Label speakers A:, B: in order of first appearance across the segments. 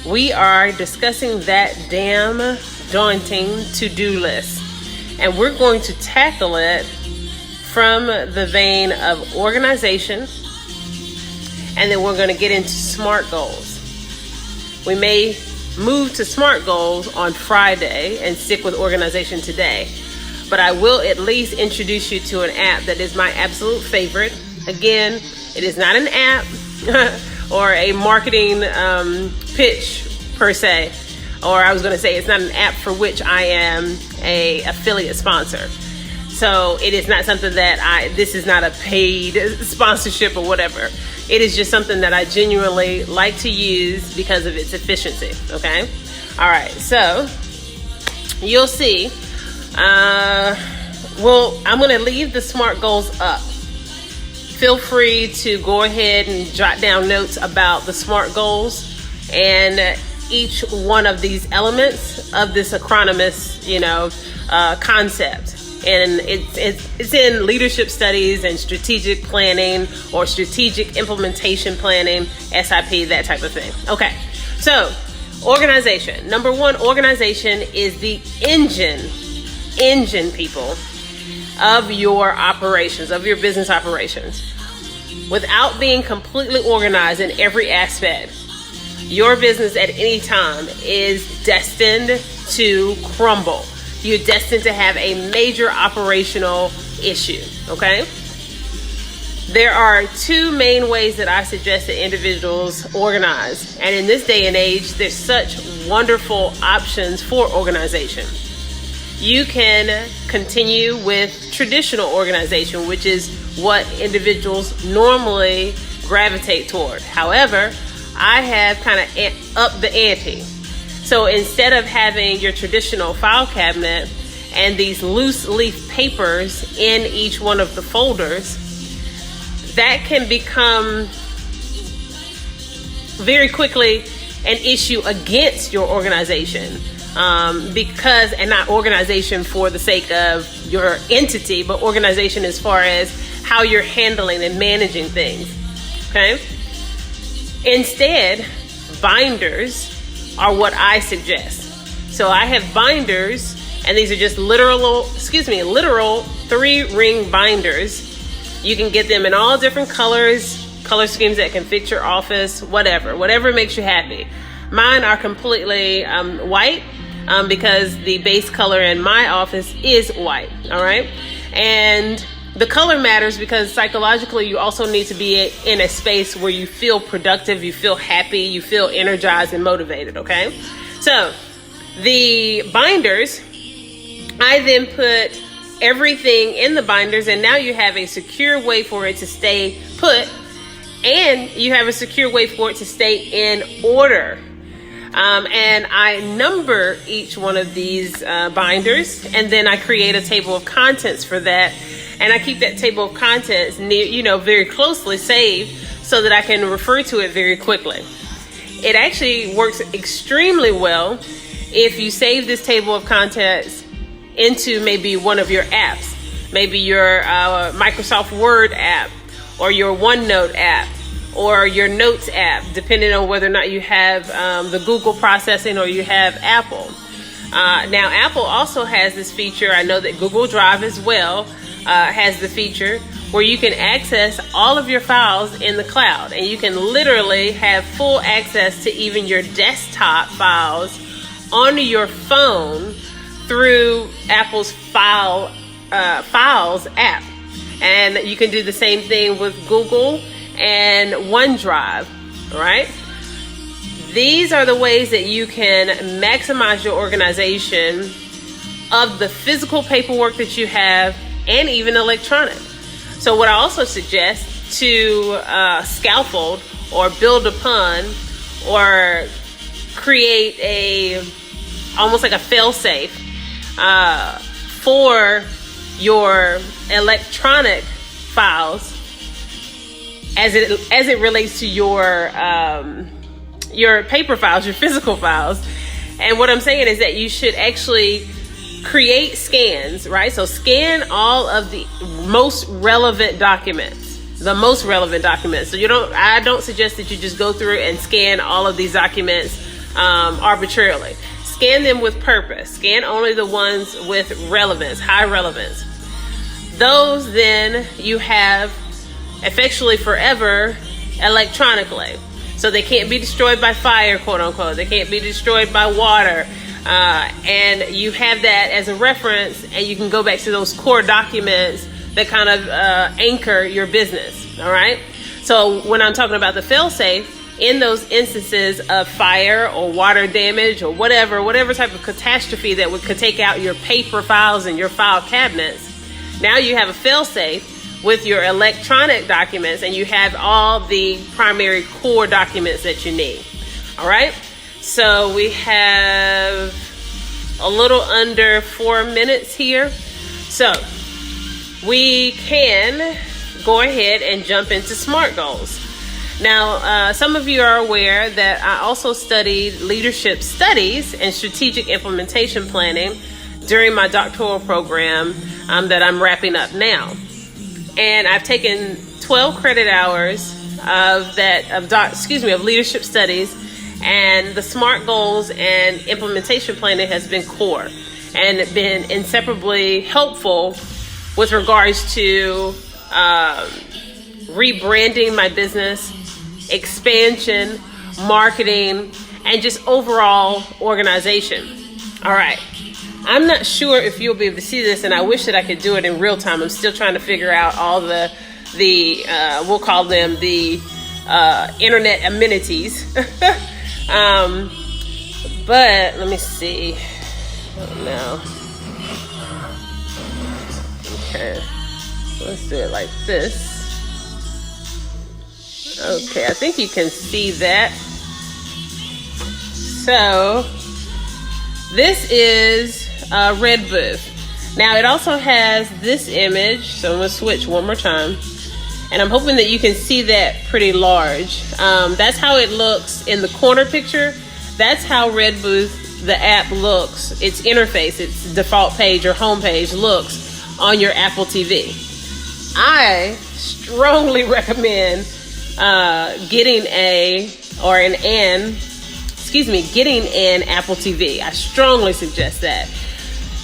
A: we are discussing that damn daunting to-do list. And we're going to tackle it from the vein of organization, and then we're going to get into SMART goals. We may move to SMART goals on Friday and stick with organization today, but I will at least introduce you to an app that is my absolute favorite. Again, it is not an app or a marketing pitch per se, or I was going to say it's not an app for which I am a affiliate sponsor. So it is not something that this is not a paid sponsorship or whatever. It is just something that I genuinely like to use because of its efficiency. Okay. All right. So you'll see. I'm going to leave the SMART goals up. Feel free to go ahead and jot down notes about the SMART goals and each one of these elements of this acronymous, concept. And it's in leadership studies and strategic planning or strategic implementation planning, SIP, that type of thing. Okay, so organization. Number one, organization is the engine, people, of your operations, of your business operations. Without being completely organized in every aspect, your business at any time is destined to crumble. You're destined to have a major operational issue, okay? There are two main ways that I suggest that individuals organize. And in this day and age, there's such wonderful options for organization. You can continue with traditional organization, which is what individuals normally gravitate toward. However, I have kind of upped the ante. So instead of having your traditional file cabinet and these loose leaf papers in each one of the folders, that can become very quickly an issue against your organization. And not organization for the sake of your entity, but organization as far as how you're handling and managing things. Okay? Instead, binders are what I suggest. So I have binders, and these are just literal 3-ring binders. You can get them in all different color schemes that can fit your office, whatever makes you happy. Mine are completely white because the base color in my office is white. All right. And the color matters because psychologically you also need to be in a space where you feel productive, you feel happy, you feel energized and motivated, okay? So the binders, I then put everything in the binders, and now you have a secure way for it to stay put, and you have a secure way for it to stay in order. And I number each one of these binders, and then I create a table of contents for that. And I keep that table of contents near, very closely saved so that I can refer to it very quickly. It actually works extremely well if you save this table of contents into maybe one of your apps, maybe your Microsoft Word app or your OneNote app or your Notes app, depending on whether or not you have the Google processing or you have Apple. Now, Apple also has this feature. I know that Google Drive as well has the feature where you can access all of your files in the cloud, and you can literally have full access to even your desktop files on your phone through Apple's Files app. And you can do the same thing with Google and OneDrive, right? These are the ways that you can maximize your organization of the physical paperwork that you have and even electronic. So what I also suggest to scaffold or build upon or create almost like a fail-safe for your electronic files as it relates to your paper files, your physical files. And what I'm saying is that you should actually create scans, right? So scan all of the most relevant documents, So I don't suggest that you just go through and scan all of these documents arbitrarily. Scan them with purpose. Scan only the ones with relevance, high relevance. Those then you have effectually forever electronically. So they can't be destroyed by fire, quote unquote. They can't be destroyed by water. And you have that as a reference, and you can go back to those core documents that kind of anchor your business. All right. So when I'm talking about the fail-safe, in those instances of fire or water damage or whatever type of catastrophe that could take out your paper files and your file cabinets, now you have a fail-safe with your electronic documents, and you have all the primary core documents that you need. All right. So we have a little under 4 minutes here. So we can go ahead and jump into SMART goals. Now, some of you are aware that I also studied leadership studies and strategic implementation planning during my doctoral program that I'm wrapping up now. And I've taken 12 credit hours of leadership studies, and the SMART goals and implementation planning has been core and been inseparably helpful with regards to rebranding my business, expansion, marketing, and just overall organization. All right. I'm not sure if you'll be able to see this, and I wish that I could do it in real time. I'm still trying to figure out all the we'll call them the internet amenities. But let me see. No. Okay. Let's do it like this. Okay, I think you can see that. So this is Red Booth. Now it also has this image, so I'm going to switch one more time. And I'm hoping that you can see that pretty large. That's how it looks in the corner picture. That's how Red Booth, the app, looks. Its interface, its default page or home page looks on your Apple TV. I strongly recommend getting an Apple TV. I strongly suggest that.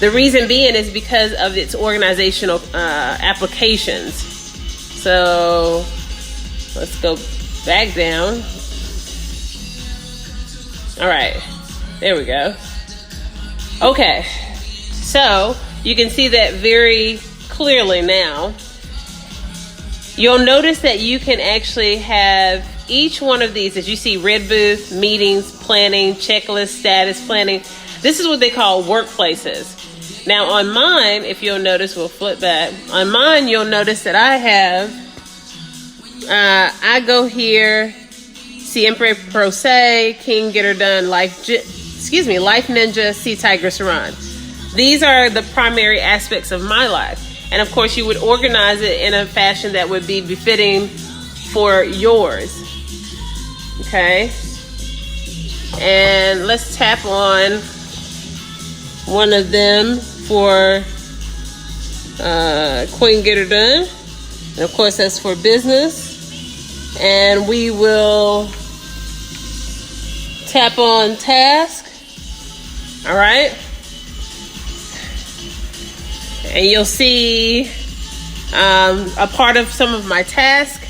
A: The reason being is because of its organizational applications. So let's go back down. All right, there we go. Okay, so you can see that very clearly now. You'll notice that you can actually have each one of these, as you see, Red Booth, meetings, planning, checklist, status, planning. This is what they call workplaces. Now on mine, if you'll notice, we'll flip back. On mine, you'll notice that I have, I go here, Siempre Pro Se, King Get Her Done, Life Ninja, Sea Tiger Saran. These are the primary aspects of my life. And of course, you would organize it in a fashion that would be befitting for yours. Okay. And let's tap on one of them for Queen Get Her Done. And of course, that's for business. And we will tap on task. All right. And you'll see a part of some of my task.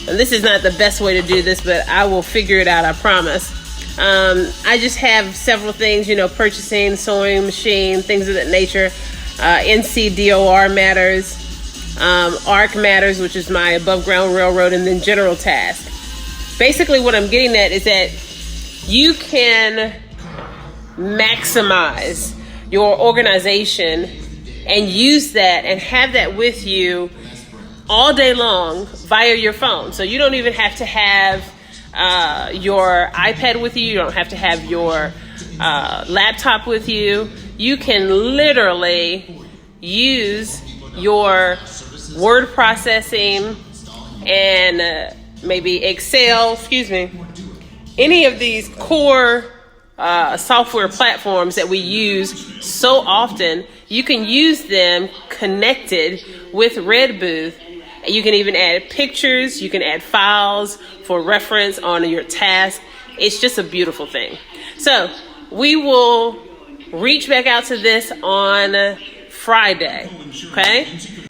A: And this is not the best way to do this, but I will figure it out, I promise. I just have several things, purchasing, sewing machine, things of that nature. NCDOR matters, ARC matters, which is my above ground railroad, and then general task. Basically what I'm getting at is that you can maximize your organization and use that and have that with you all day long via your phone. So you don't even have to have your iPad with you. You don't have to have your laptop with you. You can literally use your word processing and maybe Excel, any of these core software platforms that we use so often. You can use them connected with Red Booth You can even add pictures. You can add files for reference on your task. It's just a beautiful thing. So we will reach back out to this on Friday. Okay.